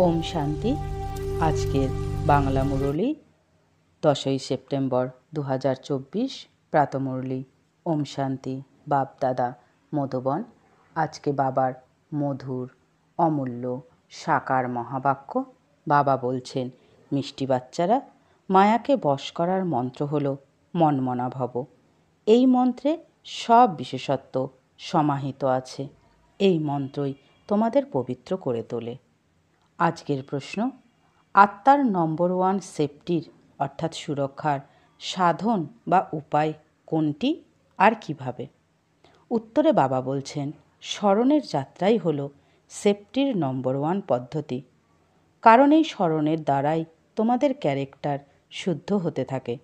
ওম শান্তি। আজকের বাংলা মুরলী 10ই সেপ্টেম্বর 2024 প্রাতঃমুরলী। ওম শান্তি। বাপ দাদা মধুবন। আজকে বাবার মধুর অমূল্য সাকার মহাবাক্য। বাবা বলছেন, মিষ্টি বাচ্চারা, মায়াকে বশ করার মন্ত্র হল মনমনা ভব। এই মন্ত্রে সব বিশেষত্ব সমাহিত আছে। এই মন্ত্রই তোমাদের পবিত্র করে তোলে। আজকের প্রশ্ন, আত্মার নম্বর 1 সেফটির অর্থাৎ সুরক্ষার সাধন বা উপায় কোনটি আর কিভাবে? উত্তরে বাবা বলছেন, স্মরণের যাত্রাই হলো সেফটির নম্বর 1 পদ্ধতি। কারণ এই স্মরণের দ্বারাই তোমাদের ক্যারেক্টার শুদ্ধ হতে থাকে।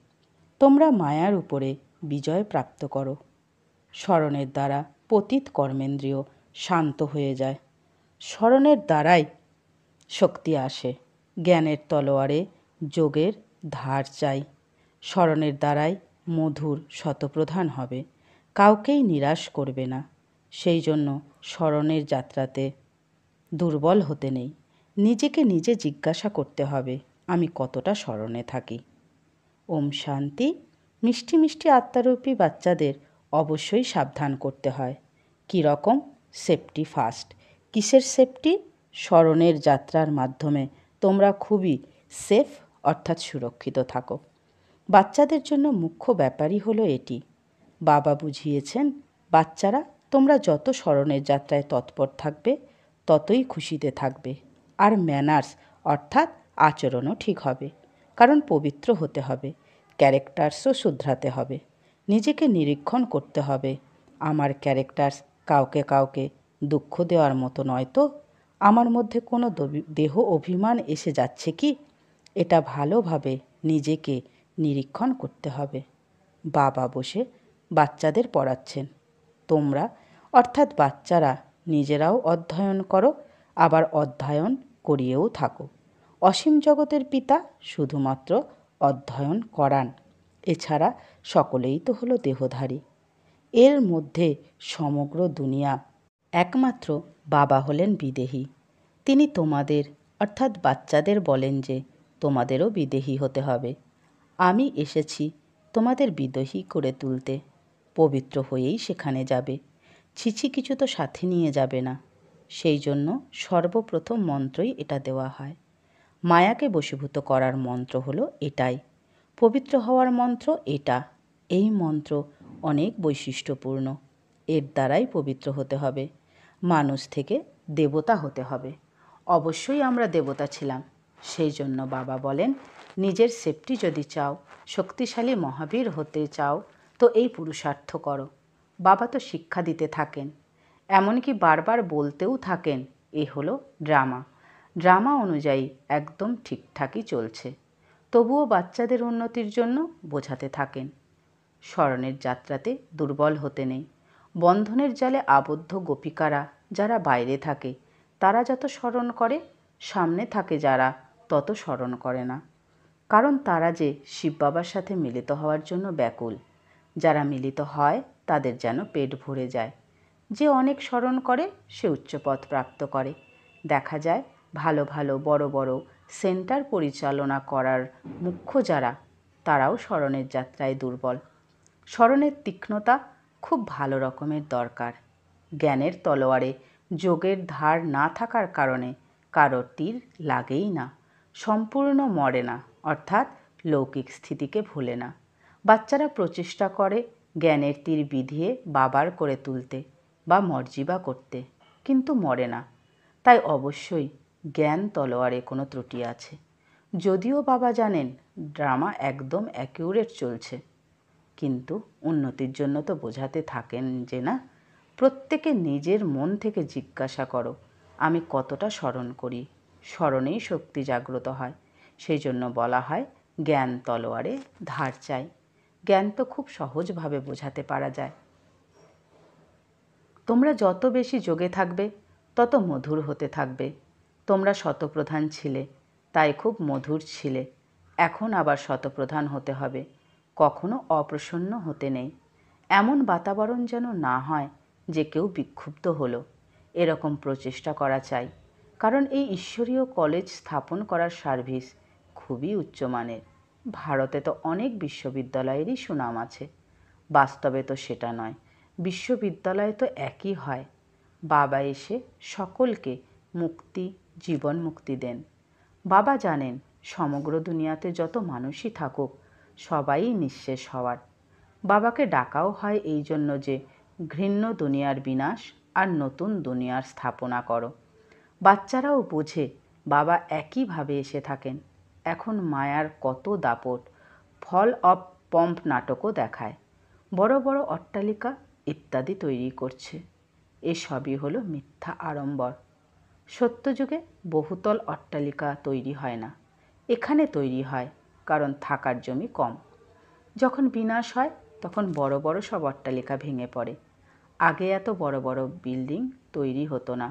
তোমরা মায়ার উপরে বিজয় প্রাপ্ত করো। স্মরণের দ্বারা পতিত কর্মেন্দ্রিয় শান্ত হয়ে যায়। স্মরণের দ্বারাই শক্তি আসে। জ্ঞানের তলোয়ারে যোগের ধার চাই। স্মরণের দ্বারাই মধুর শতপ্রধান হবে। কাউকেই নিরাশ করবে না। সেই জন্য স্মরণের যাত্রাতে দুর্বল হতে নেই। নিজেকে নিজে জিজ্ঞাসা করতে হবে, আমি কতটা স্মরণে থাকি। ওম শান্তি। মিষ্টি মিষ্টি আত্মারূপী বাচ্চাদের অবশ্যই সাবধান করতে হয়। কী রকম? Safety first. কিসের সেফটি? স্মরণের যাত্রার মাধ্যমে তোমরা খুবই সেফ অর্থাৎ সুরক্ষিত থাকো। বাচ্চাদের জন্য মুখ্য ব্যাপারই হলো এটি। বাবা বুঝিয়েছেন, বাচ্চারা তোমরা যত স্মরণের যাত্রায় তৎপর থাকবে ততই খুশিতে থাকবে। আর ম্যানার্স অর্থাৎ আচরণও ঠিক হবে। কারণ পবিত্র হতে হবে, ক্যারেক্টার্সও শুধরাতে হবে। নিজেকে নিরীক্ষণ করতে হবে, আমার ক্যারেক্টার্স কাউকে কাউকে দুঃখ দেওয়ার মতো নয় তো? আমার মধ্যে কোনো দেহ অভিমান এসে যাচ্ছে কি? এটা ভালোভাবে নিজেকে নিরীক্ষণ করতে হবে। বাবা বসে বাচ্চাদের পড়াচ্ছেন। তোমরা অর্থাৎ বাচ্চারা নিজেরাও অধ্যয়ন করো, আবার অধ্যয়ন করিয়েও থাকো। অসীম জগতের পিতা শুধুমাত্র অধ্যয়ন করান, এছাড়া সকলেই তো হলো দেহধারী। এর মধ্যে সমগ্র দুনিয়া একমাত্র বাবা হলেন বিদেহী। তিনি তোমাদের অর্থাৎ বাচ্চাদের বলেন যে তোমাদেরও বিদেহী হতে হবে। আমি এসেছি তোমাদের বিদেহী করে তুলতে। পবিত্র হয়েই সেখানে যাবে। ছিছি কিছু তো সাথে নিয়ে যাবে না। সেই জন্য সর্বপ্রথম মন্ত্রই এটা দেওয়া হয়। মায়াকে বশীভূত করার মন্ত্র হলো এটাই। পবিত্র হওয়ার মন্ত্র এটা। এই মন্ত্র অনেক বৈশিষ্ট্যপূর্ণ। এর দ্বারাই পবিত্র হতে হবে। মানুষ থেকে দেবতা হতে হবে। অবশ্যই আমরা দেবতা ছিলাম। সেই জন্য বাবা বলেন, নিজের সেফটি যদি চাও, শক্তিশালী মহাবীর হতে চাও, তো এই পুরুষার্থ করো। বাবা তো শিক্ষা দিতে থাকেন, এমনকি বারবার বলতেও থাকেন, এ হলো ড্রামা। ড্রামা অনুযায়ী একদম ঠিকঠাকই চলছে। তবুও বাচ্চাদের উন্নতির জন্য বোঝাতে থাকেন। স্মরণের যাত্রাতে দুর্বল হতে নেই। বন্ধনের জালে আবদ্ধ গোপিকারা যারা বাইরে থাকে তারা যত স্মরণ করে, সামনে থাকে যারা তত স্মরণ করে না। কারণ তারা যে শিব বাবার সাথে মিলিত হওয়ার জন্য ব্যাকুল। যারা মিলিত হয় তাদের যেন পেট ভরে যায়। যে অনেক স্মরণ করে সে উচ্চপদ প্রাপ্ত করে। দেখা যায় ভালো ভালো বড় বড় সেন্টার পরিচালনা করার মুখ্য যারা, তারাও স্মরণের যাত্রায় দুর্বল। স্মরণের তীক্ষ্ণতা খুব ভালো রকমের দরকার। জ্ঞানের তলোয়ারে যোগের ধার না থাকার কারণে কারোর তীর লাগেই না, সম্পূর্ণ মরে না, অর্থাৎ লৌকিক স্থিতিকে ভুলে না। বাচ্চারা প্রচেষ্টা করে জ্ঞানের তীর বিধিয়ে বাবার করে তুলতে বা মর্জিবা করতে, কিন্তু মরে না। তাই অবশ্যই জ্ঞান তলোয়ারে কোনো ত্রুটি আছে। যদিও বাবা জানেন ড্রামা একদম অ্যাকিউরেট চলছে, কিন্তু উন্নতির জন্য তো বোঝাতে থাকেন যে না, প্রত্যেকে নিজের মন থেকে জিজ্ঞাসা করো, আমি কতটা স্মরণ করি। স্মরণেই শক্তি জাগ্রত হয়। সেই জন্য বলা হয় জ্ঞান তলোয়ারে ধার চাই। জ্ঞান তো খুব সহজভাবে বোঝাতে পারা যায়। তোমরা যত বেশি যোগে থাকবে তত মধুর হতে থাকবে। তোমরা শতপ্রধান ছিলে, তাই খুব মধুর ছিলে। এখন আবার শতপ্রধান হতে হবে। কখনো অপ্রসন্ন হতে নেই। এমন বাতাবরণ যেন না হয় যে কেউ বিক্ষুব্ধ হলো, এরকম প্রচেষ্টা করা চাই। কারণ এই ঈশ্বরীয় কলেজ স্থাপন করার সার্ভিস খুবই উচ্চমানের। ভারতে তো অনেক বিশ্ববিদ্যালয়েরই সুনাম আছে। বাস্তবে তো সেটা নয়। বিশ্ববিদ্যালয় তো একই হয়। বাবা এসে সকলকে মুক্তি, জীবন মুক্তি দেন। বাবা জানেন সমগ্র দুনিয়াতে যত মানুষই থাকুক সবাই নিঃশেষ হওয়ার। বাবাকে ডাকাও হয় এই জন্য যে ঘৃণ্য দুনিয়ার বিনাশ আর নতুন দুনিয়ার স্থাপনা করো। বাচ্চারাও বোঝে বাবা একইভাবে এসে থাকেন। এখন মায়ার কত দাপট, ফল অফ পম্প নাটকও দেখায়। বড় বড় অট্টালিকা ইত্যাদি তৈরি করছে। এসবই হলো মিথ্যা আড়ম্বর। সত্যযুগে বহুতল অট্টালিকা তৈরি হয় না। এখানে তৈরি হয় কারণ থাকার জমি কম। যখন বিনাশ হয় তখন বড় বড় সব অট্টালিকা ভেঙে পড়ে। আগে এত বড় বড় বিল্ডিং তৈরি হতো না।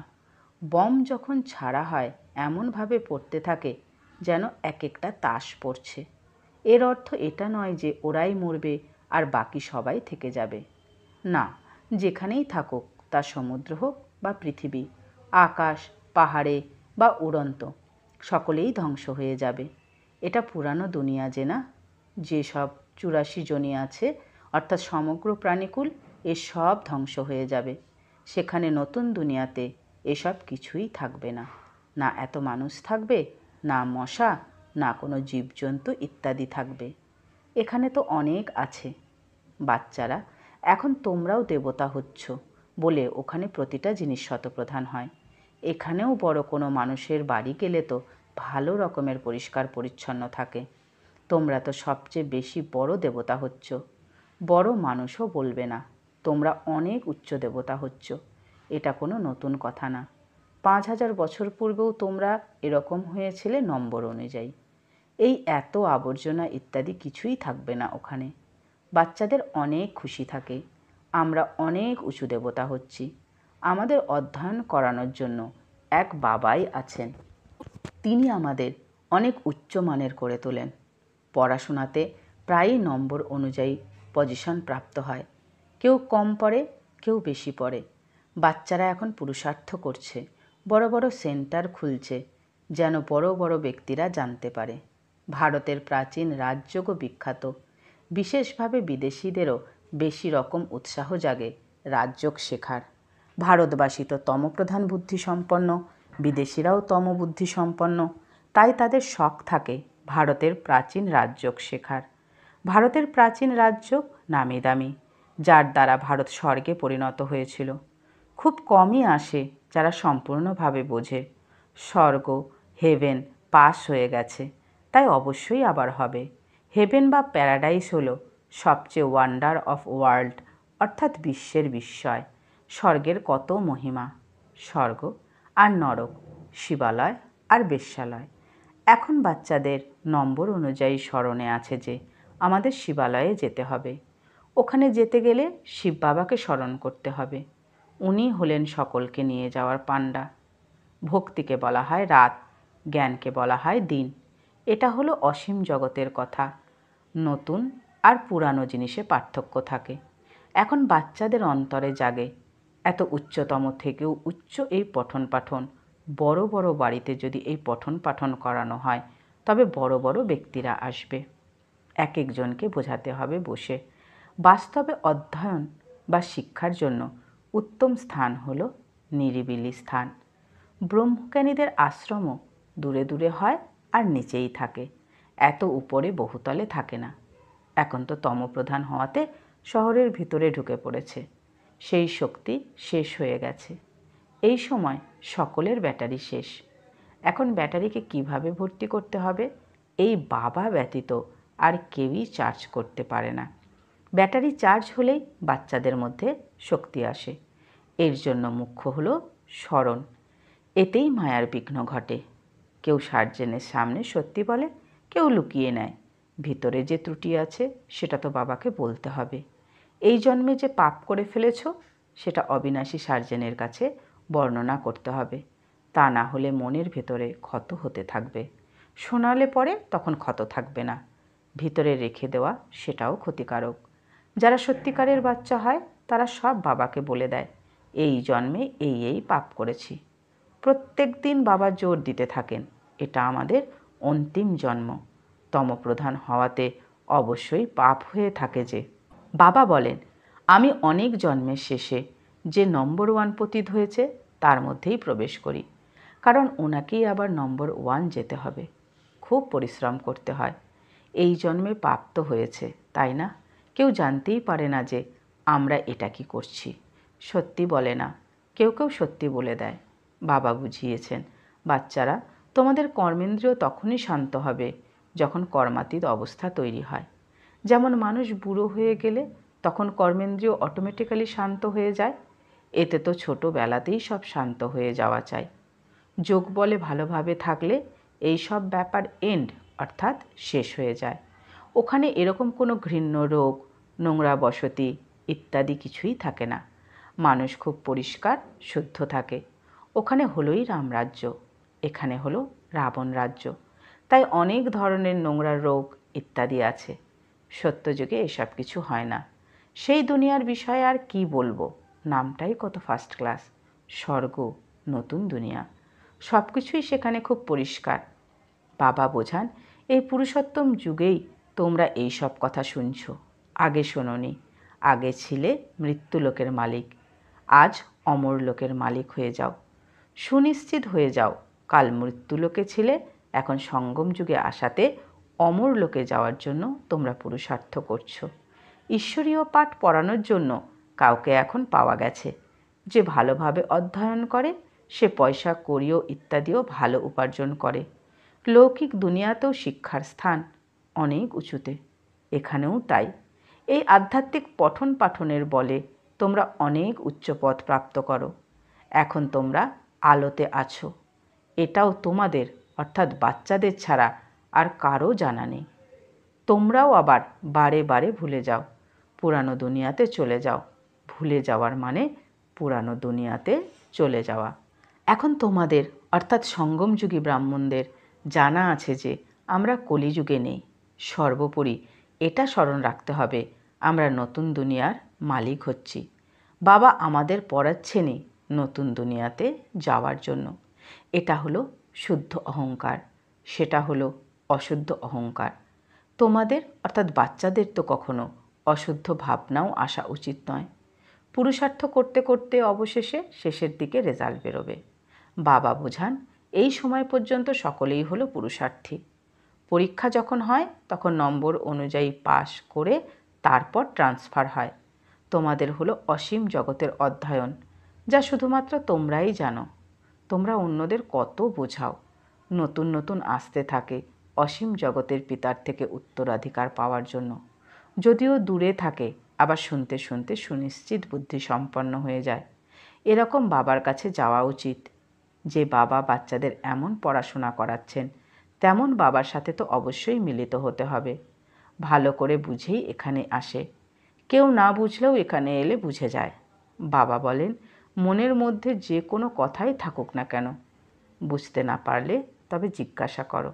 বম যখন ছাড়া হয় এমনভাবে পড়তে থাকে যেন এক একটা তাস পড়ছে। এর অর্থ এটা নয় যে ওরাই মরবে আর বাকি সবাই থেকে যাবে। না, যেখানেই থাকুক, তা সমুদ্র হোক বা পৃথিবী, আকাশ, পাহাড়ে বা উড়ন্ত, সকলেই ধ্বংস হয়ে যাবে। এটা পুরানো দুনিয়া যে না, যেসব 84 জনি আছে অর্থাৎ সমগ্র প্রাণীকুল, এসব ধ্বংস হয়ে যাবে। সেখানে নতুন দুনিয়াতে এসব কিছুই থাকবে না। না এত মানুষ থাকবে, না মশা, না কোনো জীবজন্তু ইত্যাদি থাকবে। এখানে তো অনেক আছে। বাচ্চারা, এখন তোমরাও দেবতা হচ্ছ বলে ওখানে প্রতিটা জিনিস শতপ্রধান হয়। এখানেও বড় কোনো মানুষের বাড়ি গেলে তো ভালো রকমের পরিষ্কার পরিচ্ছন্ন থাকে। তোমরা তো সবচেয়ে বেশি বড় দেবতা হচ্ছ। বড় মানুষও বলবে না, তোমরা অনেক উচ্চ দেবতা হচ্ছ। এটা কোনো নতুন কথা না। 5000 বছর পূর্বেও তোমরা এরকম হয়েছিলে নম্বর অনুযায়ী। এই এত আবর্জনা ইত্যাদি কিছুই থাকবে না ওখানে। বাচ্চাদের অনেক খুশি থাকে। আমরা অনেক উঁচু দেবতা হচ্ছি। আমাদের অধ্যয়ন করানোর জন্য এক বাবাই আছেন। তিনি আমাদের অনেক উচ্চমানের করে তোলেন। পড়াশোনাতে প্রায়ই নম্বর অনুযায়ী পজিশন প্রাপ্ত হয়। কেউ কম পড়ে, কেউ বেশি পড়ে। বাচ্চারা এখন পুরুষার্থ করছে। বড় বড় সেন্টার খুলছে যেন বড় বড় ব্যক্তিরা জানতে পারে। ভারতের প্রাচীন রাজযোগও বিখ্যাত। বিশেষভাবে বিদেশিদেরও বেশি রকম উৎসাহ জাগে রাজযোগ শেখার। ভারতবাসী তো তমপ্রধান বুদ্ধিসম্পন্ন, বিদেশিরাও তমবুদ্ধিসম্পন্ন। তাই তাদের শখ থাকে ভারতের প্রাচীন রাজযোগ শেখার। ভারতের প্রাচীন রাজযোগ নামি দামি, যার দ্বারা ভারত স্বর্গে পরিণত হয়েছিল। খুব কমই আসে যারা সম্পূর্ণভাবে বোঝে। স্বর্গ, হেভেন পাস হয়ে গেছে, তাই অবশ্যই আবার হবে। হেভেন বা প্যারাডাইস হলো সবচেয়ে ওয়ান্ডার অফ ওয়ার্ল্ড, অর্থাৎ বিশ্বের বিস্ময়। স্বর্গের কত মহিমা। স্বর্গ আর নরক, শিবালয় আর বেশ্যালয়। এখন বাচ্চাদের নম্বর অনুযায়ী স্মরণে আছে যে আমাদের শিবালয়ে যেতে হবে। ওখানে যেতে গেলে শিব বাবাকে স্মরণ করতে হবে। উনি হলেন সকলকে নিয়ে যাওয়ার পান্ডা। ভক্তিকে বলা হয় রাত, জ্ঞানকে বলা হয় দিন। এটা হলো অসীম জগতের কথা। নতুন আর পুরানো জিনিসে পার্থক্য থাকে। এখন বাচ্চাদের অন্তরে জাগে এত উচ্চতম থেকেও উচ্চ এই পঠন পাঠন। বড় বড় বাড়িতে যদি এই পঠন পাঠন করানো হয় তবে বড় বড় ব্যক্তিরা আসবে। এক একজনকে বোঝাতে হবে বসে। বাস্তবে অধ্যয়ন বা শিক্ষার জন্য উত্তম স্থান হল নিরিবিলি স্থান। ব্রহ্মজ্ঞানীদের আশ্রমও দূরে দূরে হয় আর নিচেই থাকে, এত উপরে বহুতলে থাকে না। এখন তো তমপ্রধান হওয়াতে শহরের ভিতরে ঢুকে পড়েছে। সেই শক্তি শেষ হয়ে গেছে। এই সময় সকলের ব্যাটারি শেষ। এখন ব্যাটারিকে কিভাবে ভর্তি করতে হবে, এই বাবা ব্যতীত আর কেউই চার্জ করতে পারে না। ব্যাটারি চার্জ হলেই বাচ্চাদের মধ্যে শক্তি আসে। এর জন্য মুখ্য হলো স্মরণ। এতেই মায়ার বিঘ্ন ঘটে। কেউ সার্জেনের সামনে সত্যি বলে, কেউ লুকিয়ে নেয়। ভিতরে যে ত্রুটি আছে সেটা তো বাবাকে বলতে হবে। এই জন্মে যে পাপ করে ফেলেছ সেটা অবিনাশী সার্জেনের কাছে বর্ণনা করতে হবে। তা না হলে মনের ভেতরে ক্ষত হতে থাকবে। শোনালে পরে তখন ক্ষত থাকবে না, ভিতরে রেখে দেওয়া সেটাও ক্ষতিকারক। যারা সত্যিকারের বাচ্চা হয় তারা সব বাবাকে বলে দেয়, এই জন্মে এই এই পাপ করেছি। প্রত্যেক দিন বাবা জোর দিতে থাকেন, এটা আমাদের অন্তিম জন্ম। তমপ্রধান হওয়াতে অবশ্যই পাপ হয়ে থাকে যে। বাবা বলেন, আমি অনেক জন্মের শেষে যে নম্বর 1 পতিত হয়েছে তার মধ্যেই প্রবেশ করি, কারণ ওনাকেই আবার নম্বর 1 যেতে হবে। খুব পরিশ্রম করতে হয়। এই জন্মে পাপ তো হয়েছে, তাই না? কেউ জানতেই পারে না যে আমরা এটা কি করছি। সত্যি বলে না, কেউ কেউ সত্যি বলে দেয়। বাবা বুঝিয়েছেন, বাচ্চারা, তোমাদের কর্মেন্দ্রিয় তখনই শান্ত হবে যখন কর্মাতীত অবস্থা তৈরি হয়। যেমন মানুষ বুড়ো হয়ে গেলে তখন কর্মেন্দ্রিয় অটোমেটিক্যালি শান্ত হয়ে যায়। এতে তো ছোটোবেলাতেই সব শান্ত হয়ে যাওয়া চাই। যোগ বলে ভালোভাবে থাকলে এই সব ব্যাপার এন্ড অর্থাৎ শেষ হয়ে যায়। ওখানে এরকম কোনো ঘৃণ্য রোগ, নোংরা বসতি ইত্যাদি কিছুই থাকে না। মানুষ খুব পরিষ্কার শুদ্ধ থাকে। ওখানে হলোই রামরাজ্য, এখানে হলো রাবণ রাজ্য। তাই অনেক ধরনের নোংরা রোগ ইত্যাদি আছে। সত্যযুগে এসব কিছু হয় না। সেই দুনিয়ার বিষয়ে আর কি বলবো, নামটাই কত ফার্স্ট ক্লাস। স্বর্গ, নতুন দুনিয়া, সব কিছুই সেখানে খুব পরিষ্কার। বাবা বোঝান, এই পুরুষোত্তম যুগেই তোমরা এই সব কথা শুনছ। আগে শোনোনি। আগে ছিলে মৃত্যুলোকের মালিক, আজ অমর লোকের মালিক হয়ে যাও। সুনিশ্চিত হয়ে যাও, কাল মৃত্যুলোকে ছিলে, এখন সঙ্গম যুগে আসাতে অমর লোকে যাওয়ার জন্য তোমরা পুরুষার্থ করছো। ঈশ্বরীয় পাঠ পড়ানোর জন্য কাউকে এখন পাওয়া গেছে। যে ভালোভাবে অধ্যয়ন করে সে পয়সা কড়িও ইত্যাদিও ভালো উপার্জন করে। লৌকিক দুনিয়াতেও শিক্ষার স্থান অনেক উঁচুতে, এখানেও তাই। এই আধ্যাত্মিক পঠন পাঠনের বলে তোমরা অনেক উচ্চ পদ প্রাপ্ত করো। এখন তোমরা আলোতে আছো। এটাও তোমাদের অর্থাৎ বাচ্চাদের ছাড়া আর কারও জানা নেই। তোমরাও আবার বারে বারে ভুলে যাও, পুরানো দুনিয়াতে চলে যাও। ভুলে যাওয়ার মানে পুরানো দুনিয়াতে চলে যাওয়া। এখন তোমাদের অর্থাৎ সঙ্গমযুগী ব্রাহ্মণদের জানা আছে যে আমরা কলিযুগে নেই। সর্বোপরি এটা স্মরণ রাখতে হবে, আমরা নতুন দুনিয়ার মালিক হচ্ছি। বাবা আমাদের পড়াচ্ছেনই নতুন দুনিয়াতে যাওয়ার জন্য। এটা হলো শুদ্ধ অহংকার, সেটা হলো অশুদ্ধ অহংকার। তোমাদের অর্থাৎ বাচ্চাদের তো কখনো অশুদ্ধ ভাবনাও আসা উচিত নয়। পুরুষার্থ করতে করতে অবশেষে শেষের দিকে রেজাল্ট বেরোবে। বাবা বোঝান, এই সময় পর্যন্ত সকলেই হলো পুরুষার্থী। পরীক্ষা যখন হয় তখন নম্বর অনুযায়ী পাশ করে তারপর ট্রান্সফার হয়। তোমাদের হলো অসীম জগতের অধ্যয়ন, যা শুধুমাত্র তোমরাই জানো। তোমরা অন্যদের কত বোঝাও। নতুন নতুন আসতে থাকে অসীম জগতের পিতার থেকে উত্তরাধিকার পাওয়ার জন্য। যদিও দূরে থাকে, আবার শুনতে শুনতে সুনিশ্চিত বুদ্ধি সম্পন্ন হয়ে যায়। এরকম বাবার কাছে যাওয়া উচিত। যে বাবা বাচ্চাদের এমন পড়াশোনা করাচ্ছেন, তেমন বাবার সাথে তো অবশ্যই মিলিত হতে হবে। ভালো করে বুঝেই এখানে আসে। কেউ না বুঝলেও এখানে এলে বুঝে যায়। বাবা বলেন, মনের মধ্যে যে কোনো কথাই থাকুক না কেন, বুঝতে না পারলে তবে জিজ্ঞাসা করো।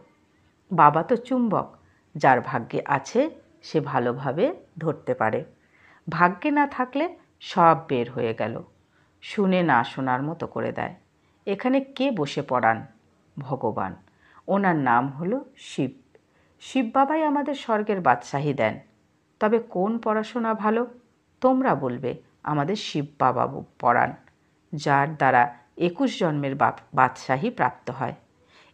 বাবা তো চুম্বক, যার ভাগ্যে আছে সে ভালোভাবে ধরতে পারে। ভাগ্যে না থাকলে সব বের হয়ে গেল, শুনে না শোনার মতো করে দেয়। এখানে কে বসে পড়ান? ভগবান। ওনার নাম হলো শিব। শিব বাবাই আমাদের স্বর্গের বাদশাহী দেন। তবে কোন পড়াশোনা ভালো? তোমরা বলবে আমাদের শিব বাবা পড়ান, যার দ্বারা 21 জন্মের বাদশাহী প্রাপ্ত হয়।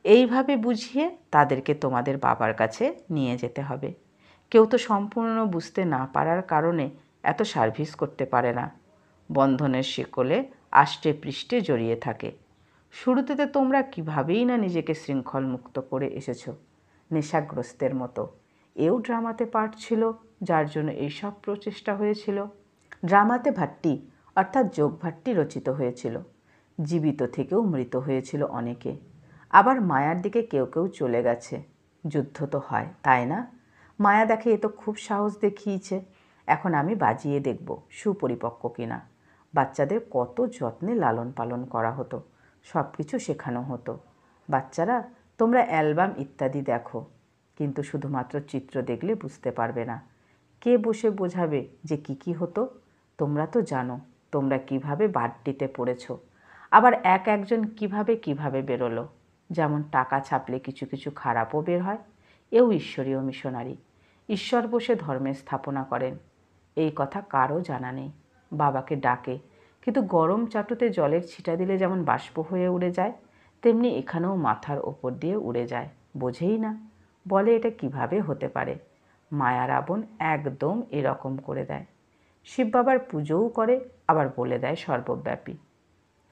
এইভাবে বুঝিয়ে তাদেরকে তোমাদের বাবার কাছে নিয়ে যেতে হবে। কেউ তো সম্পূর্ণ বুঝতে না পারার কারণে এত সার্ভিস করতে পারে না। বন্ধনের শিকলে আষ্টে পৃষ্ঠে জড়িয়ে থাকে। শুরুতে তো তোমরা কীভাবেই না নিজেকে শৃঙ্খল মুক্ত করে এসেছো, নেশাগ্রস্তের মতো। এও ড্রামাতে পার্ট ছিল, যার জন্য এইসব প্রচেষ্টা হয়েছিল। ড্রামাতে ভাট্টি অর্থাৎ যোগভাট্টি রচিত হয়েছিল। জীবিত থেকেও মৃত হয়েছিল অনেকে। আবার মায়ার দিকে কেউ কেউ চলে গেছে। যুদ্ধ তো হয়, তাই না? মায়া দেখে এ তো খুব সাহস দেখিয়েছে, এখন আমি বাজিয়ে দেখব সুপরিপক্ক কিনা। বাচ্চাদের কত যত্নে লালন পালন করা হতো, সব কিছু শেখানো হতো। বাচ্চারা, তোমরা অ্যালবাম ইত্যাদি দেখো, কিন্তু শুধুমাত্র চিত্র দেখলে বুঝতে পারবে না। কে বসে বোঝাবে যে কী কী হতো? তোমরা তো জানো তোমরা কিভাবে বাড়তিতে পড়েছো। আবার একজন কিভাবে বেরোলো, যেমন টাকা ছাপলে কিছু কিছু খারাপও বের হয়। এও ঈশ্বরীয় মিশনারি। ঈশ্বর বসে ধর্মের স্থাপনা করেন, এই কথা কারও জানা নেই। বাবাকে ডাকে, কিন্তু গরম চাটুতে জলের ছিটা দিলে যেমন বাষ্প হয়ে উড়ে যায়, তেমনি এখানেও মাথার ওপর দিয়ে উড়ে যায়। বোঝেই না, বলে এটা কিভাবে হতে পারে। মায়ার আবন একদম এরকম করে দেয়। শিব বাবার পুজোও করে, আবার বলে দেয় সর্বব্যাপী।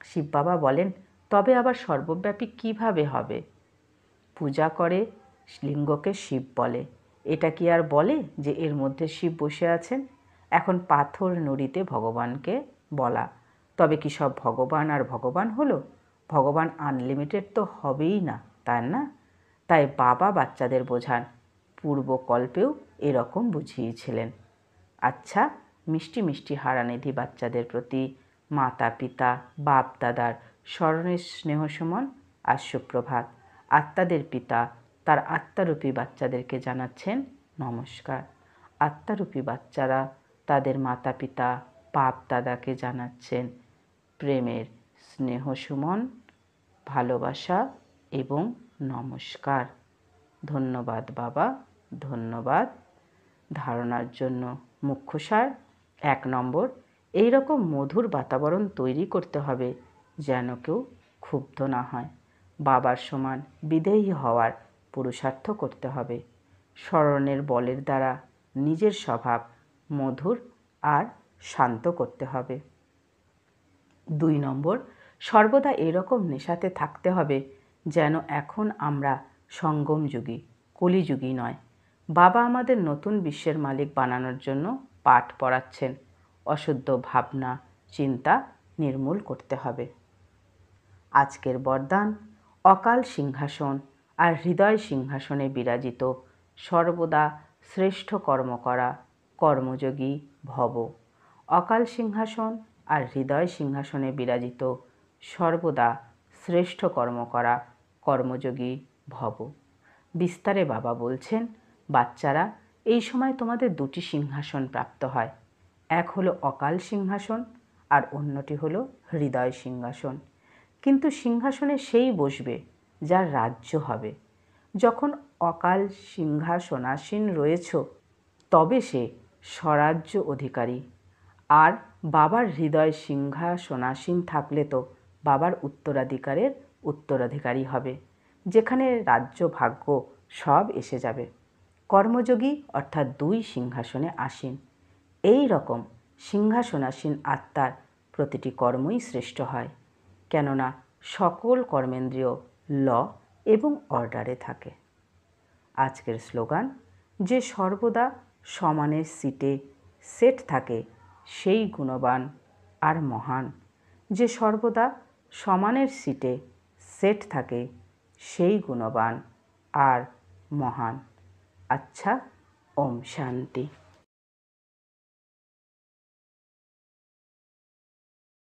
শিব বাবা বলেন, তবে আবার সর্বব্যাপী কিভাবে হবে? পূজা করে লিঙ্গকে শিব বলে। এটা কি আর বলে যে এর মধ্যে শিব বসে আছেন? এখন পাথর নুড়িতে ভগবানকে বলা, তবে কি সব ভগবান আর ভগবান হলো? ভগবান আনলিমিটেড তো হবেই না, তাই না? তাই বাবা বাচ্চাদের বোঝান, পূর্বকল্পেও এরকম বুঝিয়েছিলেন। আচ্ছা, মিষ্টি মিষ্টি হারানিধি বাচ্চাদের প্রতি মাতা পিতা বাপ দাদার স্মরণের স্নেহ সমান আর সুপ্রভাত। আত্মাদের পিতা তার আত্মারূপী বাচ্চাদেরকে জানাচ্ছেন নমস্কার। আত্মারূপী বাচ্চারা তাদের মাতা পিতা বাপ দাদাকে জানাচ্ছেন প্রেমের স্নেহ সুমন, ভালোবাসা এবং নমস্কার। ধন্যবাদ বাবা, ধন্যবাদ। ধারণার জন্য মুখ্যসার: 1 নম্বর, এই রকম মধুর বাতাবরণ তৈরি করতে হবে যেন কেউ ক্ষুব্ধ না হয়। বাবার সমান বিধেয়ী হওয়ার পুরুষার্থ করতে হবে। স্মরণের বলের দ্বারা নিজের স্বভাব মধুর আর শান্ত করতে হবে। 2 নম্বর, সর্বদা এরকম নেশাতে থাকতে হবে যেন এখন আমরা সঙ্গমযুগী, কলিযুগী নয়। বাবা আমাদের নতুন বিশ্বের মালিক বানানোর জন্য পাঠ পড়াচ্ছেন। অশুদ্ধ ভাবনা চিন্তা নির্মূল করতে হবে। আজকের বরদান: অকাল সিংহাসন আর হৃদয় সিংহাসনে বিরাজিত সর্বদা শ্রেষ্ঠ কর্ম করা কর্মযোগী ভব। অকাল সিংহাসন আর হৃদয় সিংহাসনে বিরাজিত সর্বদা শ্রেষ্ঠ কর্ম করা কর্মযোগী ভব। বিস্তারে বাবা বলছেন, বাচ্চারা, এই সময় তোমাদের 2টি সিংহাসন প্রাপ্ত হয়। এক হলো অকাল সিংহাসন আর অন্যটি হলো হৃদয় সিংহাসন। কিন্তু সিংহাসনে সেই বসবে যার রাজ্য হবে। যখন অকাল সিংহাসনাসীন রয়েছ, তবে সে স্বরাজ্য অধিকারী। আর বাবার হৃদয় সিংহাসনাসীন থাকলে তো বাবার উত্তরাধিকারের উত্তরাধিকারী হবে, যেখানে রাজ্য ভাগ্য সব এসে যাবে। কর্মযোগী অর্থাৎ 2 সিংহাসনে আসীন। এই রকম সিংহাসনাসীন আত্মার প্রতিটি কর্মই শ্রেষ্ঠ হয়, কেননা সকল কর্মেন্দ্রিয় ল এবং অর্ডারে থাকে। আজকের স্লোগান: যে সর্বদা সমানের সিটে সেট থাকে সেই গুণবান আর মহান। যে সর্বদা সমানের সিটে সেট থাকে সেই গুণবান আর মহান। আচ্ছা, ওম শান্তি।